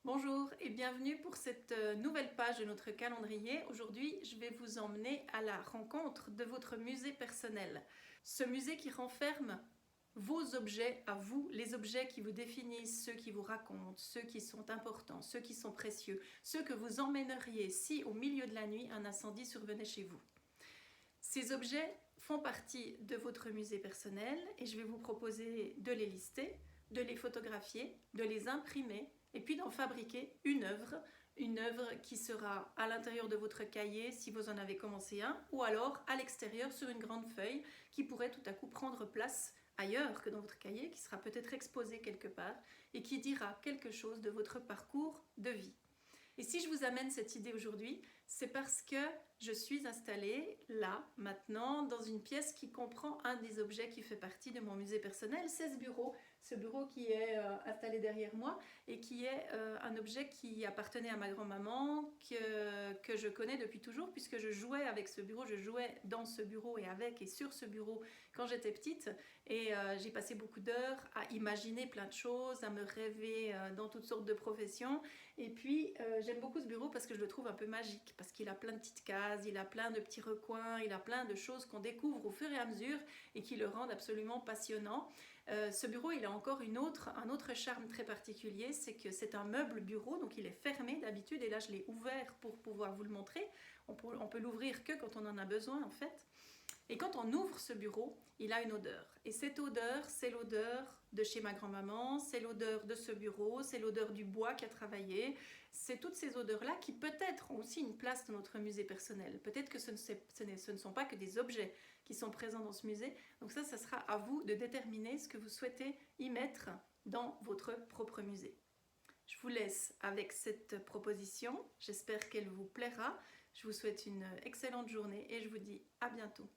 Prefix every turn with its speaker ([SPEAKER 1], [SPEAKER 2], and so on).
[SPEAKER 1] Bonjour et bienvenue pour cette nouvelle page de notre calendrier. Aujourd'hui, je vais vous emmener à la rencontre de votre musée personnel. Ce musée qui renferme vos objets à vous, les objets qui vous définissent, ceux qui vous racontent, ceux qui sont importants, ceux qui sont précieux, ceux que vous emmèneriez si au milieu de la nuit un incendie survenait chez vous. Ces objets font partie de votre musée personnel et je vais vous proposer de les lister, de les photographier, de les imprimer et puis d'en fabriquer une œuvre qui sera à l'intérieur de votre cahier si vous en avez commencé un, ou alors à l'extérieur sur une grande feuille qui pourrait tout à coup prendre place ailleurs que dans votre cahier, qui sera peut-être exposée quelque part et qui dira quelque chose de votre parcours de vie. Et si je vous amène cette idée aujourd'hui, c'est parce que je suis installée là, maintenant, dans une pièce qui comprend un des objets qui fait partie de mon musée personnel, c'est ce bureau qui est installé derrière moi et qui est un objet qui appartenait à ma grand-maman, que je connais depuis toujours, puisque je jouais avec ce bureau, je jouais dans ce bureau et avec et sur ce bureau quand j'étais petite. Et j'ai passé beaucoup d'heures à imaginer plein de choses, à me rêver dans toutes sortes de professions. Et puis j'aime beaucoup ce bureau parce que je le trouve un peu magique, parce qu'il a plein de petites cases, il a plein de petits recoins, il a plein de choses qu'on découvre au fur et à mesure et qui le rendent absolument passionnant. Ce bureau, il a encore un autre charme très particulier, c'est que c'est un meuble bureau, donc il est fermé d'habitude, et là je l'ai ouvert pour pouvoir vous le montrer. On peut l'ouvrir que quand on en a besoin en fait. Et quand on ouvre ce bureau, il a une odeur. Et cette odeur, c'est l'odeur de chez ma grand-maman, c'est l'odeur de ce bureau, c'est l'odeur du bois qui a travaillé. C'est toutes ces odeurs-là qui peut-être ont aussi une place dans notre musée personnel. Peut-être que ce ne sont pas que des objets qui sont présents dans ce musée. Donc ça sera à vous de déterminer ce que vous souhaitez y mettre dans votre propre musée. Je vous laisse avec cette proposition. J'espère qu'elle vous plaira. Je vous souhaite une excellente journée et je vous dis à bientôt.